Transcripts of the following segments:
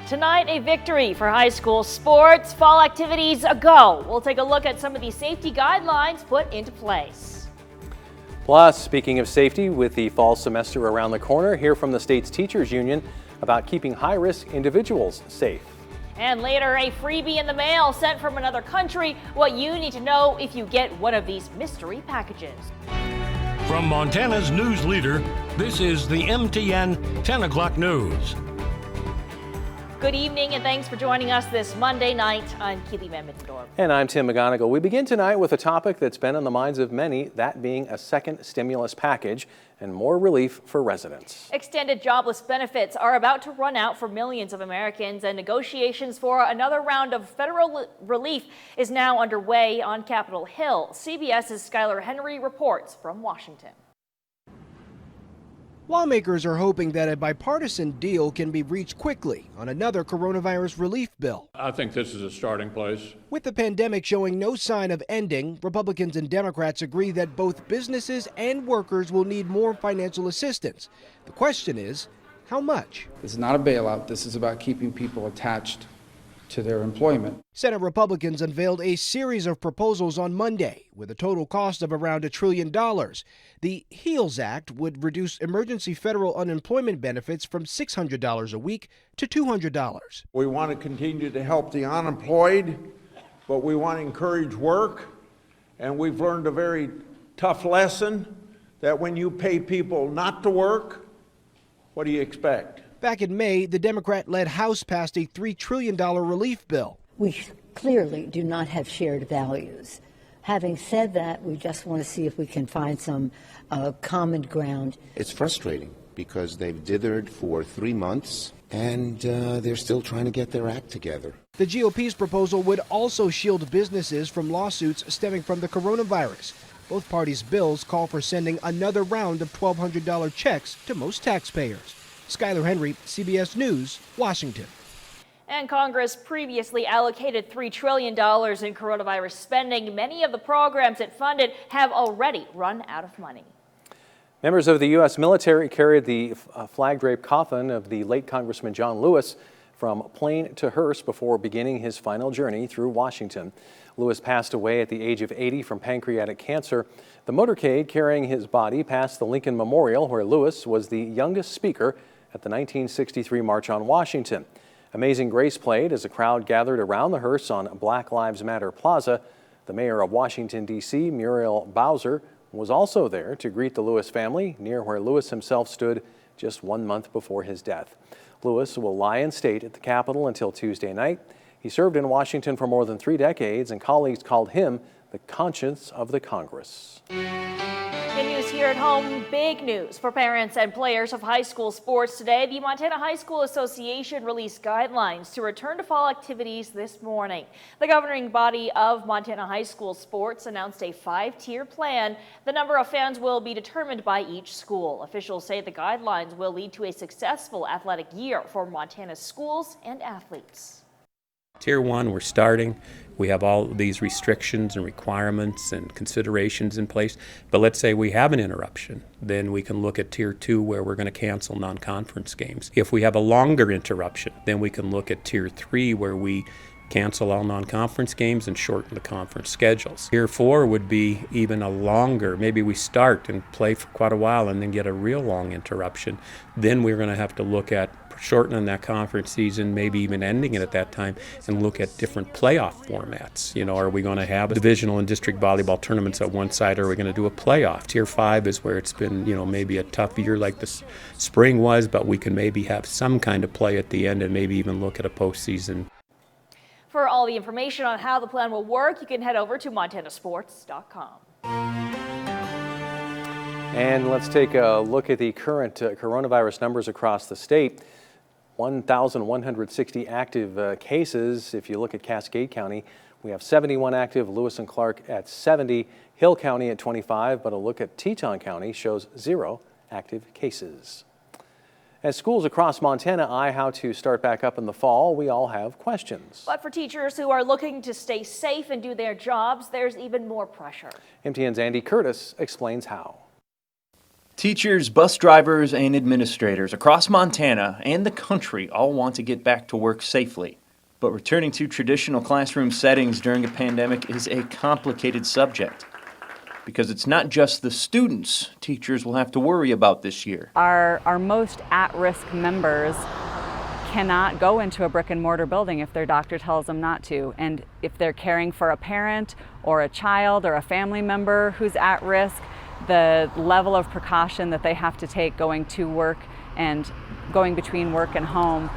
Tonight, a victory for high school sports. Fall activities a go. We'll take a look at some of the safety guidelines put into place. Plus, speaking of safety, with the fall semester around the corner, hear from the state's teachers union about keeping high-risk individuals safe. And later, a freebie in the mail sent from another country. What you need to know if you get one of these mystery packages. From Montana's news leader, this is the MTN 10 o'clock news. Good evening and thanks for joining us this Monday night. I'm Keely Van Mittendorf. And I'm Tim McGonigal. We begin tonight with a topic that's been on the minds of many, that being a second stimulus package and more relief for residents. Extended jobless benefits are about to run out for millions of Americans, and negotiations for another round of federal relief is now underway on Capitol Hill. CBS's Skylar Henry reports from Washington. Lawmakers are hoping that a bipartisan deal can be reached quickly on another coronavirus relief bill. I think this is a starting place. With the pandemic showing no sign of ending, Republicans and Democrats agree that both businesses and workers will need more financial assistance. The question is, how much? This is not a bailout. This is about keeping people attached to their employment. Senate Republicans unveiled a series of proposals on Monday with a total cost of around $1 trillion. The HEALS Act would reduce emergency federal unemployment benefits from $600 a week to $200. We want to continue to help the unemployed, but we want to encourage work. And we've learned a very tough lesson that when you pay people not to work, what do you expect? Back in May, the Democrat-led House passed a $3 trillion relief bill. We clearly do not have shared values. Having said that, we just want to see if we can find some common ground. It's frustrating because they've dithered for 3 months and they're still trying to get their act together. The GOP's proposal would also shield businesses from lawsuits stemming from the coronavirus. Both parties' bills call for sending another round of $1,200 checks to most taxpayers. Skylar Henry, CBS News, Washington. And Congress previously allocated $3 trillion in coronavirus spending. Many of the programs it funded have already run out of money. Members of the U.S. military carried the flag-draped coffin of the late Congressman John Lewis from plane to hearse before beginning his final journey through Washington. Lewis passed away at the age of 80 from pancreatic cancer. The motorcade carrying his body passed the Lincoln Memorial, where Lewis was the youngest speaker at the 1963 March on Washington. Amazing Grace played as a crowd gathered around the hearse on Black Lives Matter Plaza. The mayor of Washington, D.C., Muriel Bowser, was also there to greet the Lewis family near where Lewis himself stood just 1 month before his death. Lewis will lie in state at the Capitol until Tuesday night. He served in Washington for more than 3 decades, and colleagues called him the conscience of the Congress. In news here at home, big news for parents and players of high school sports today. The Montana High School Association released guidelines to return to fall activities this morning. The governing body of Montana High School sports announced a 5-tier plan. The number of fans will be determined by each school. Officials say the guidelines will lead to a successful athletic year for Montana's schools and athletes. Tier 1, we're starting. We have all these restrictions and requirements and considerations in place. But let's say we have an interruption. Then we can look at Tier 2 where we're going to cancel non-conference games. If we have a longer interruption, then we can look at Tier 3 where we cancel all non-conference games and shorten the conference schedules. Tier 4 would be even a longer, maybe we start and play for quite a while and then get a real long interruption. Then we're going to have to look at shortening that conference season, maybe even ending it at that time, and look at different playoff formats. You know, are we going to have divisional and district volleyball tournaments at one side, or are we going to do a playoff? Tier 5 is where it's been, maybe a tough year like the spring was, but we can maybe have some kind of play at the end and maybe even look at a postseason. For all the information on how the plan will work, you can head over to montanasports.com. And let's take a look at the current coronavirus numbers across the state. 1,160 active cases. If you look at Cascade County, we have 71 active, Lewis and Clark at 70, Hill County at 25, but a look at Teton County shows 0 active cases. As schools across Montana eye how to start back up in the fall, we all have questions. But for teachers who are looking to stay safe and do their jobs, there's even more pressure. MTN's Andy Curtis explains how. Teachers, bus drivers, and administrators across Montana and the country all want to get back to work safely. But returning to traditional classroom settings during a pandemic is a complicated subject, because it's not just the students teachers will have to worry about this year. Our most at-risk members cannot go into a brick and mortar building if their doctor tells them not to. And if they're caring for a parent or a child or a family member who's at risk, the level of precaution that they have to take going to work and going between work and home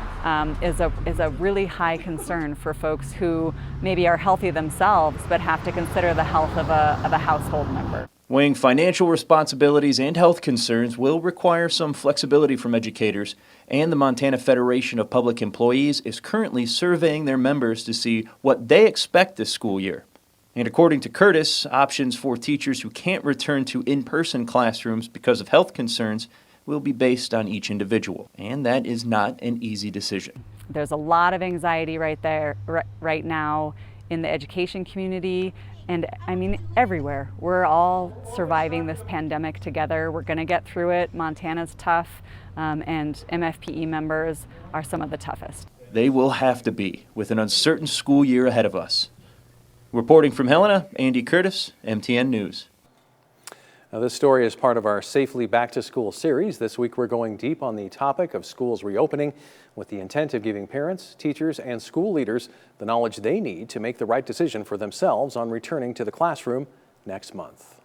is a really high concern for folks who maybe are healthy themselves but have to consider the health of a household member. Weighing financial responsibilities and health concerns will require some flexibility from educators, and the Montana Federation of Public Employees is currently surveying their members to see what they expect this school year. And according to Curtis, options for teachers who can't return to in-person classrooms because of health concerns will be based on each individual, and that is not an easy decision. There's a lot of anxiety right now in the education community, and I mean everywhere. We're all surviving this pandemic together. We're going to get through it. Montana's tough, and MFPE members are some of the toughest. They will have to be, with an uncertain school year ahead of us. Reporting from Helena, Andy Curtis, MTN News. Now, this story is part of our Safely Back to School series. This week we're going deep on the topic of schools reopening with the intent of giving parents, teachers, and school leaders the knowledge they need to make the right decision for themselves on returning to the classroom next month.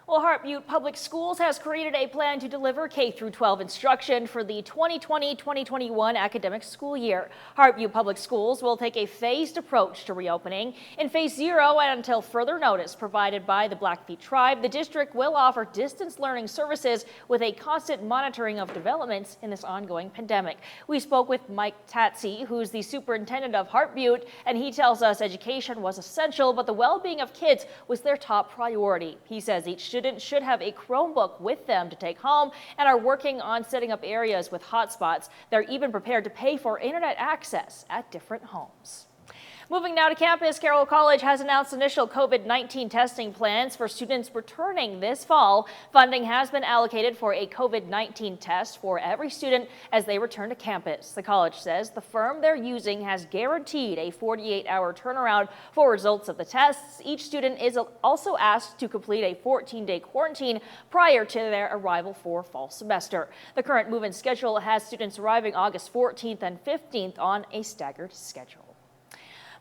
Well, Butte Public Schools has created a plan to deliver K-12 instruction for the 2020-2021 academic school year. Butte Public Schools will take a phased approach to reopening. In Phase 0, and until further notice provided by the Blackfeet Tribe, the district will offer distance learning services with a constant monitoring of developments in this ongoing pandemic. We spoke with Mike Tatsy, who's the superintendent of Butte, and he tells us education was essential, but the well-being of kids was their top priority. He says each student should have a Chromebook with them to take home and are working on setting up areas with hotspots. They're even prepared to pay for internet access at different homes. Moving now to campus, Clovis College has announced initial COVID-19 testing plans for students returning this fall. Funding has been allocated for a COVID-19 test for every student as they return to campus. The college says the firm they're using has guaranteed a 48-hour turnaround for results of the tests. Each student is also asked to complete a 14-day quarantine prior to their arrival for fall semester. The current move-in schedule has students arriving August 14th and 15th on a staggered schedule.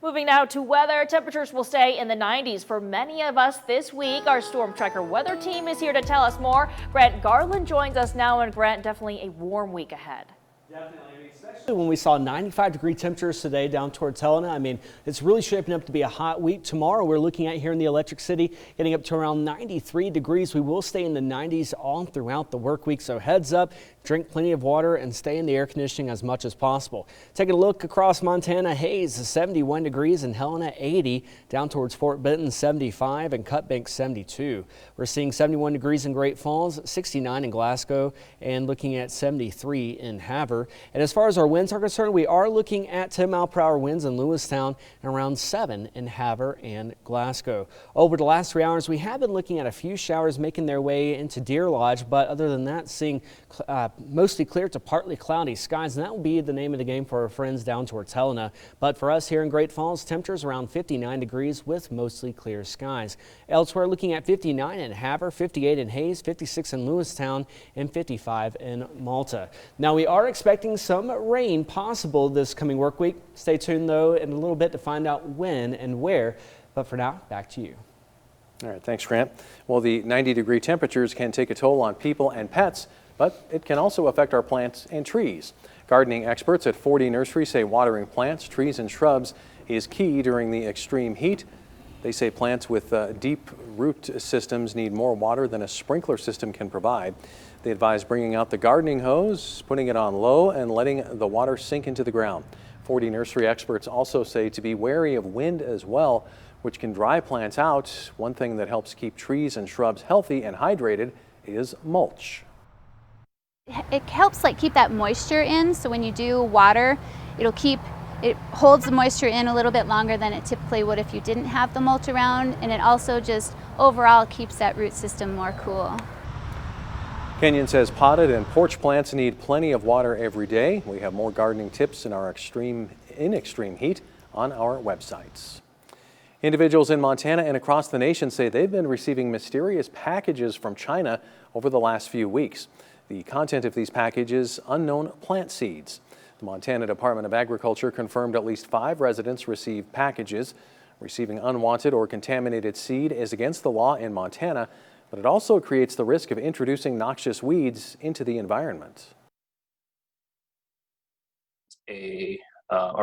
Moving now to weather, temperatures will stay in the 90s for many of us this week. Our Storm Tracker weather team is here to tell us more. Grant Garland joins us now, and Grant, definitely a warm week ahead. Definitely, especially when we saw 95-degree temperatures today down towards Helena. I mean, it's really shaping up to be a hot week. Tomorrow, we're looking at here in the Electric City, getting up to around 93 degrees. We will stay in the 90s all throughout the work week, so heads up. Drink plenty of water and stay in the air conditioning as much as possible. Taking a look across Montana, Hayes 71 degrees and Helena 80, down towards Fort Benton 75 and Cut Bank 72. We're seeing 71 degrees in Great Falls, 69 in Glasgow, and looking at 73 in Havre. And as far as our winds are concerned, we are looking at 10-mile-per-hour winds in Lewistown and around 7 in Havre and Glasgow. Over the last 3 hours, we have been looking at a few showers making their way into Deer Lodge, but other than that, seeing mostly clear to partly cloudy skies, and that will be the name of the game for our friends down towards Helena. But for us here in Great Falls, temperatures around 59 degrees with mostly clear skies. Elsewhere, looking at 59 in Havre, 58 in Hayes, 56 in Lewistown, and 55 in Malta. Now, we are expecting some rain possible this coming work week. Stay tuned, though, in a little bit to find out when and where. But for now, back to you. All right, thanks, Grant. Well, the 90-degree temperatures can take a toll on people and pets, but it can also affect our plants and trees. Gardening experts at 40 Nursery say watering plants, trees, and shrubs is key during the extreme heat. They say plants with deep root systems need more water than a sprinkler system can provide. They advise bringing out the gardening hose, putting it on low, and letting the water sink into the ground. 40 nursery experts also say to be wary of wind as well, which can dry plants out. One thing that helps keep trees and shrubs healthy and hydrated is mulch. It helps keep that moisture in, so when you do water, it holds the moisture in a little bit longer than it typically would if you didn't have the mulch around, and it also just overall keeps that root system more cool. Kenyon says potted and porch plants need plenty of water every day. We have more gardening tips in our extreme heat on our websites. Individuals in Montana and across the nation say they've been receiving mysterious packages from China over the last few weeks. The content of these packages, unknown plant seeds. The Montana Department of Agriculture confirmed at least 5 residents received packages. Receiving unwanted or contaminated seed is against the law in Montana, but it also creates the risk of introducing noxious weeds into the environment. A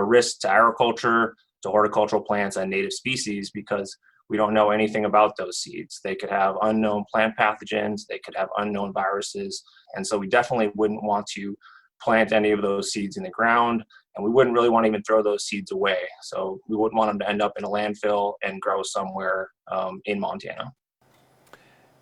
risk to agriculture, to horticultural plants and native species, because we don't know anything about those seeds. They could have unknown plant pathogens, they could have unknown viruses, and so we definitely wouldn't want to plant any of those seeds in the ground, and we wouldn't really want to even throw those seeds away. So we wouldn't want them to end up in a landfill and grow somewhere in Montana.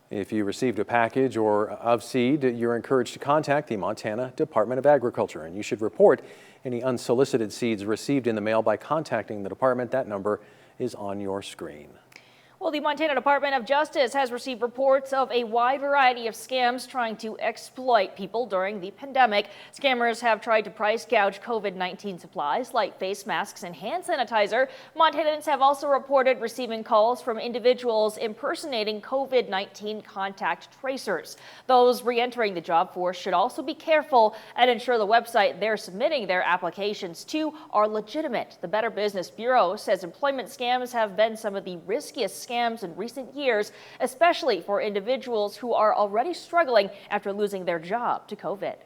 If you received a package or of seed, you're encouraged to contact the Montana Department of Agriculture, and you should report any unsolicited seeds received in the mail by contacting the department. That number is on your screen. Well, the Montana Department of Justice has received reports of a wide variety of scams trying to exploit people during the pandemic. Scammers have tried to price gouge COVID-19 supplies like face masks and hand sanitizer. Montanans have also reported receiving calls from individuals impersonating COVID-19 contact tracers. Those re-entering the job force should also be careful and ensure the website they're submitting their applications to are legitimate. The Better Business Bureau says employment scams have been some of the riskiest scams in recent years, especially for individuals who are already struggling after losing their job to COVID.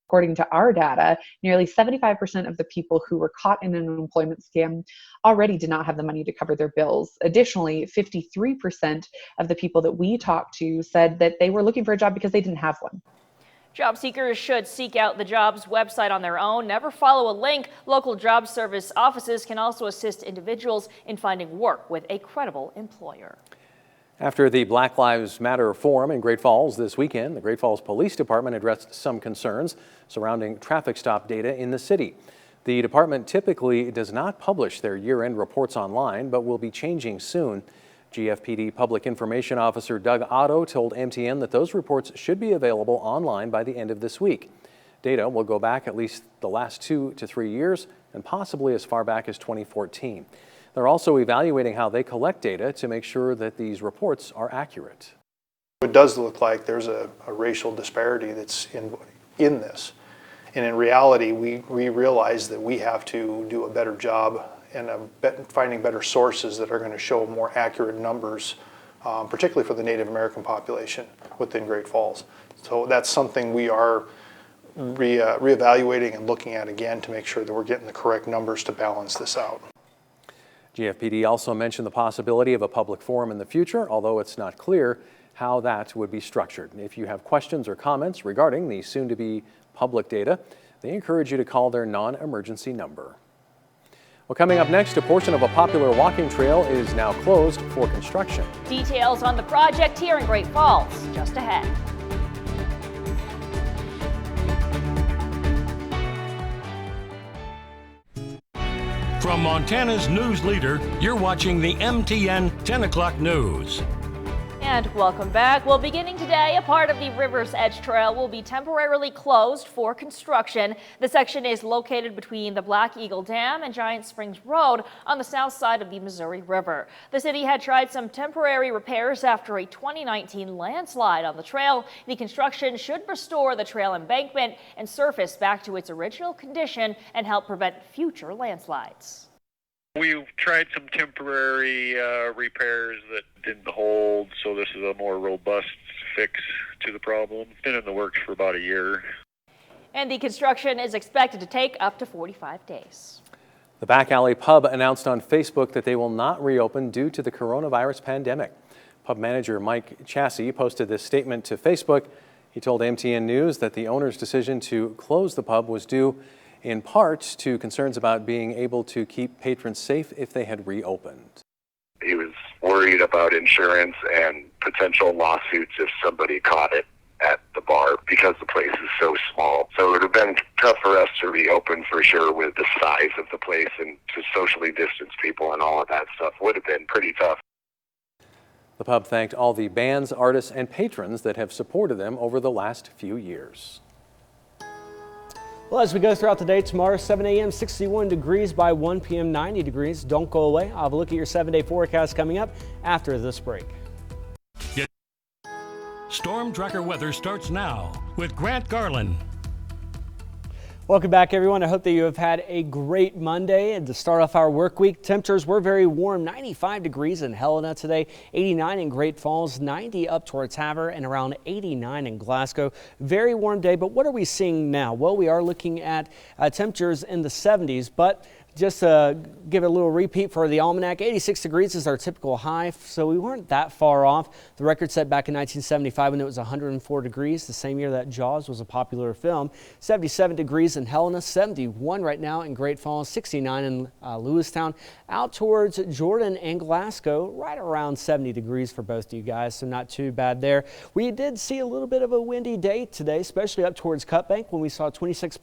According to our data, nearly 75% of the people who were caught in an employment scam already did not have the money to cover their bills. Additionally, 53% of the people that we talked to said that they were looking for a job because they didn't have one. Job seekers should seek out the job's website on their own. Never follow a link. Local job service offices can also assist individuals in finding work with a credible employer. After the Black Lives Matter forum in Great Falls this weekend, the Great Falls Police Department addressed some concerns surrounding traffic stop data in the city. The department typically does not publish their year-end reports online, but will be changing soon. GFPD Public Information Officer Doug Otto told MTN that those reports should be available online by the end of this week. Data will go back at least the last 2 to 3 years and possibly as far back as 2014. They're also evaluating how they collect data to make sure that these reports are accurate. It does look like there's a racial disparity that's in this. And in reality, we realize that we have to do a better job and finding better sources that are going to show more accurate numbers, particularly for the Native American population within Great Falls. So that's something we are reevaluating and looking at again to make sure that we're getting the correct numbers to balance this out. GFPD also mentioned the possibility of a public forum in the future, although it's not clear how that would be structured. If you have questions or comments regarding the soon-to-be public data, they encourage you to call their non-emergency number. Well, coming up next, a portion of a popular walking trail is now closed for construction. Details on the project here in Great Falls, just ahead. From Montana's news leader, you're watching the MTN 10 o'clock news. And welcome back. Well, beginning today, a part of the River's Edge Trail will be temporarily closed for construction. The section is located between the Black Eagle Dam and Giant Springs Road on the south side of the Missouri River. The city had tried some temporary repairs after a 2019 landslide on the trail. The construction should restore the trail embankment and surface back to its original condition and help prevent future landslides. We've tried some temporary repairs that didn't hold, so this is a more robust fix to the problem. It's been in the works for about a year. And the construction is expected to take up to 45 days. The Back Alley Pub announced on Facebook that they will not reopen due to the coronavirus pandemic. Pub manager Mike Chassie posted this statement to Facebook. He told MTN News that the owner's decision to close the pub was due in part to concerns about being able to keep patrons safe if they had reopened. He was worried about insurance and potential lawsuits if somebody caught it at the bar because the place is so small. So it would have been tough for us to reopen for sure with the size of the place, and to socially distance people and all of that stuff would have been pretty tough. The pub thanked all the bands, artists, and patrons that have supported them over the last few years. Well, as we go throughout the day, tomorrow 7 a.m. 61 degrees, by 1 p.m. 90 degrees. Don't go away. I'll have a look at your 7-day forecast coming up after this break. Storm Tracker weather starts now with Grant Garland. Welcome back, everyone. I hope that you have had a great Monday. And to start off our work week, temperatures were very warm. 95 degrees in Helena today, 89 in Great Falls, 90 up towards Havre, and around 89 in Glasgow. Very warm day, but what are we seeing now? Well, we are looking at temperatures in the 70s, but just to give it a little repeat for the almanac, 86 degrees is our typical high, so we weren't that far off. The record set back in 1975 when it was 104 degrees, the same year that Jaws was a popular film. 77 degrees in Helena, 71 right now in Great Falls, 69 in Lewistown. Out towards Jordan and Glasgow, right around 70 degrees for both of you guys, so not too bad there. We did see a little bit of a windy day today, especially up towards Cutbank when we saw 26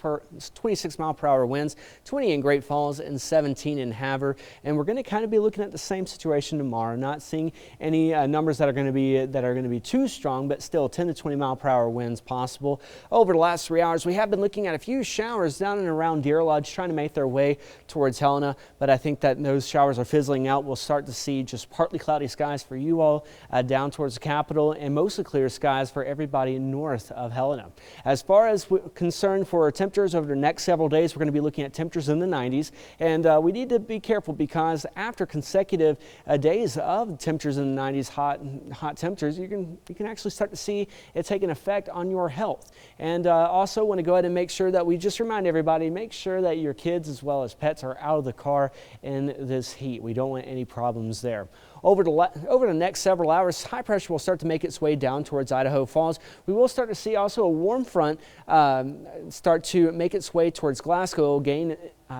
mile per hour winds, 20 in Great Falls, and 17 in Havre, and we're going to kind of be looking at the same situation tomorrow. Not seeing any numbers that are going to be too strong, but still 10 to 20 mile per hour winds possible. Over the last 3 hours, we have been looking at a few showers down and around Deer Lodge, trying to make their way towards Helena, but I think that those showers are fizzling out. We'll start to see just partly cloudy skies for you all down towards the Capitol, and mostly clear skies for everybody north of Helena. As far as concerned for temperatures over the next several days, we're going to be looking at temperatures in the 90s. And we need to be careful because after consecutive days of temperatures in the 90s, hot temperatures, you can actually start to see it take an effect on your health. And also want to go ahead and make sure that we just remind everybody, make sure that your kids as well as pets are out of the car in this heat. We don't want any problems there. Over the next several hours, high pressure will start to make its way down towards Idaho Falls. We will start to see also a warm front start to make its way towards Glasgow. It will gain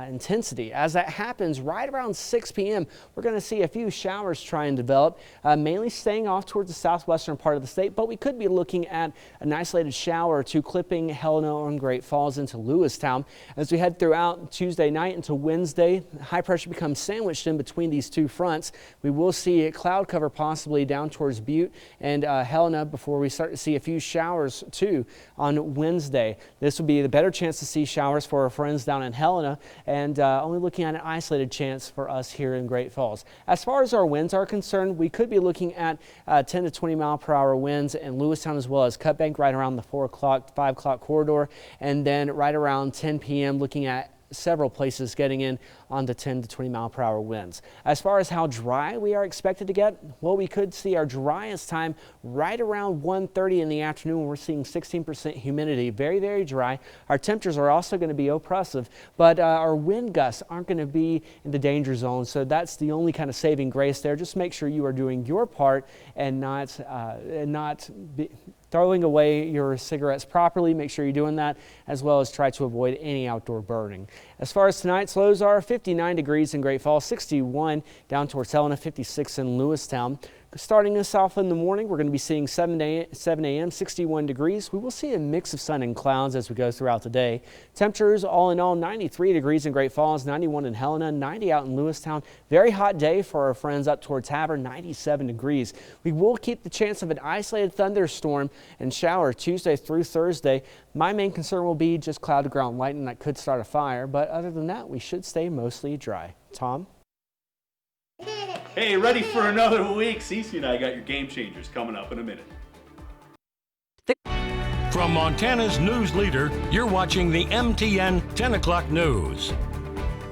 intensity. As that happens, right around 6 p.m., we're going to see a few showers try and develop, mainly staying off towards the southwestern part of the state, but we could be looking at an isolated shower or two clipping Helena and Great Falls into Lewistown. As we head throughout Tuesday night into Wednesday, high pressure becomes sandwiched in between these two fronts. We will see a cloud cover possibly down towards Butte and Helena before we start to see a few showers too on Wednesday. This will be the better chance to see showers for our friends down in Helena, and only looking at an isolated chance for us here in Great Falls. As far as our winds are concerned, we could be looking at 10 to 20 mile per hour winds in Lewistown as well as Cutbank right around the 4 o'clock, 5 o'clock corridor, and then right around 10 p.m. looking at several places getting in on the 10 to 20 mile per hour winds. As far as how dry we are expected to get, well, we could see our driest time right around 1:30 in the afternoon when we're seeing 16% humidity. Very, very dry. Our temperatures are also going to be oppressive, but our wind gusts aren't going to be in the danger zone, so that's the only kind of saving grace there. Just make sure you are doing your part and not throwing away your cigarettes properly. Make sure you're doing that, as well as try to avoid any outdoor burning. As far as tonight's lows are, 59 degrees in Great Falls, 61 down towards Helena, 56 in Lewistown. Starting us off in the morning, we're going to be seeing 7 a.m., 61 degrees. We will see a mix of sun and clouds as we go throughout the day. Temperatures all in all, 93 degrees in Great Falls, 91 in Helena, 90 out in Lewistown. Very hot day for our friends up towards Havre, 97 degrees. We will keep the chance of an isolated thunderstorm and shower Tuesday through Thursday. My main concern will be just cloud to ground lightning that could start a fire, but other than that, we should stay mostly dry. Tom? Hey, ready for another week? Cece and I got your game changers coming up in a minute. From Montana's news leader, you're watching the MTN 10 o'clock news.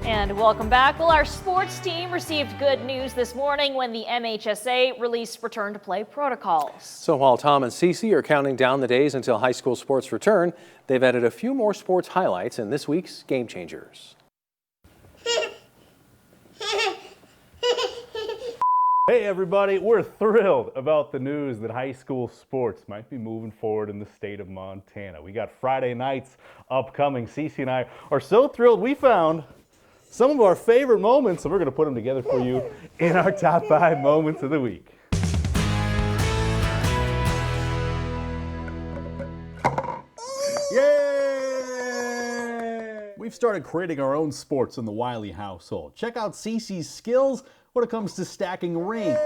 And welcome back. Well, our sports team received good news this morning when the MHSA released return to play protocols. So while Tom and Cece are counting down the days until high school sports return, they've added a few more sports highlights in this week's Game Changers. Hey everybody, we're thrilled about the news that high school sports might be moving forward in the state of Montana. We got Friday nights upcoming. Cece and I are so thrilled we found some of our favorite moments, and we're going to put them together for you in our top 5 moments of the week. Yay! We've started creating our own sports in the Wiley household. Check out Cece's skills when it comes to stacking rings.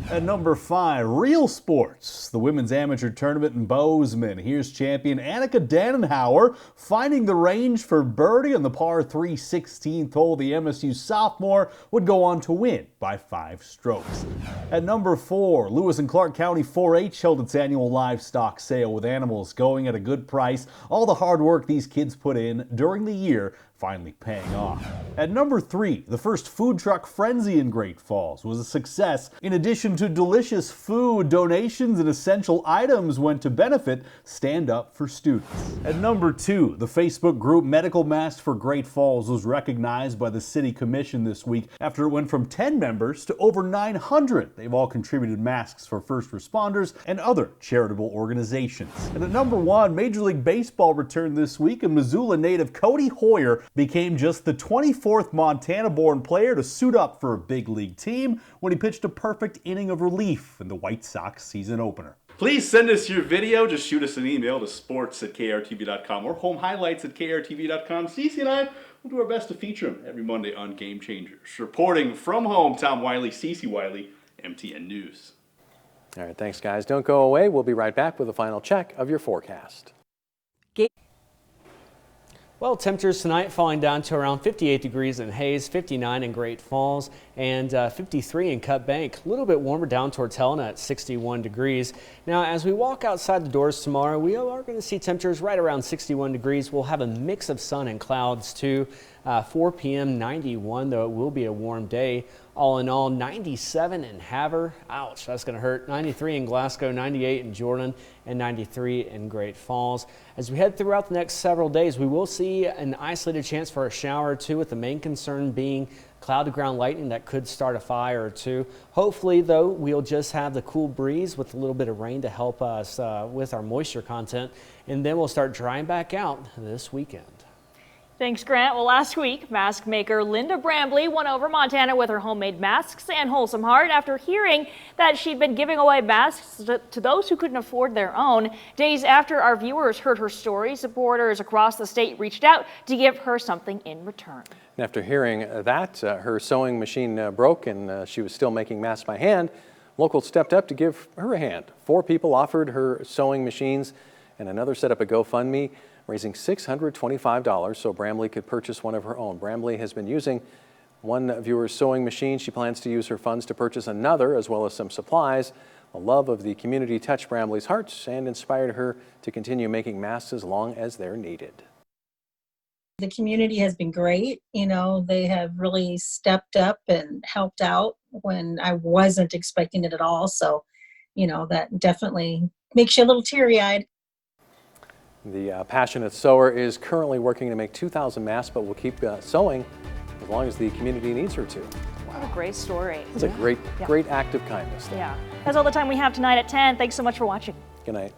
At number 5, real sports. The women's amateur tournament in Bozeman. Here's champion Annika Dannenhauer finding the range for birdie on the par 3 16th hole. The MSU sophomore would go on to win by 5 strokes. At number 4, Lewis and Clark County 4-H held its annual livestock sale with animals going at a good price. All the hard work these kids put in during the year finally paying off. At number 3, the first food truck frenzy in Great Falls was a success. In addition to delicious food, donations and essential items went to benefit Stand Up for Students. At number 2, the Facebook group Medical Mask for Great Falls was recognized by the City Commission this week after it went from 10 members to over 900. They've all contributed masks for first responders and other charitable organizations. And at number 1, Major League Baseball returned this week, and Missoula native Cody Hoyer became just the 24th Montana-born player to suit up for a big league team when he pitched a perfect inning of relief in the White Sox season opener. Please send us your video. Just shoot us an email to sports@krtv.com or home highlights at krtv.com. Cece and I will do our best to feature them every Monday on Game Changers. Reporting from home, Tom Wiley, Cece Wiley, MTN News. All right, thanks, guys. Don't go away. We'll be right back with a final check of your forecast. Well, temperatures tonight falling down to around 58 degrees in Hayes, 59 in Great Falls, and 53 in Cut Bank. A little bit warmer down towards Helena at 61 degrees. Now, as we walk outside the doors tomorrow, we are going to see temperatures right around 61 degrees. We'll have a mix of sun and clouds too. 4 p.m. 91, though it will be a warm day. All in all, 97 in Havre. Ouch, that's going to hurt. 93 in Glasgow, 98 in Jordan, and 93 in Great Falls. As we head throughout the next several days, we will see an isolated chance for a shower or two, with the main concern being cloud-to-ground lightning that could start a fire or two. Hopefully, though, we'll just have the cool breeze with a little bit of rain to help us with our moisture content, and then we'll start drying back out this weekend. Thanks, Grant. Well, last week, mask maker Linda Brambley won over Montana with her homemade masks and wholesome heart after hearing that she'd been giving away masks to those who couldn't afford their own. Days after our viewers heard her story, supporters across the state reached out to give her something in return. And after hearing that, her sewing machine broke and she was still making masks by hand. Locals stepped up to give her a hand. 4 people offered her sewing machines, and another set up a GoFundMe, raising $625 so Brambley could purchase one of her own. Brambley has been using one viewer's sewing machine. She plans to use her funds to purchase another, as well as some supplies. The love of the community touched Brambley's heart and inspired her to continue making masks as long as they're needed. The community has been great. You know, they have really stepped up and helped out when I wasn't expecting it at all. So, you know, that definitely makes you a little teary-eyed. The passionate sewer is currently working to make 2,000 masks, but will keep sewing as long as the community needs her to. What a great story. It's a great act of kindness. Yeah. That's all the time we have tonight at 10. Thanks so much for watching. Good night.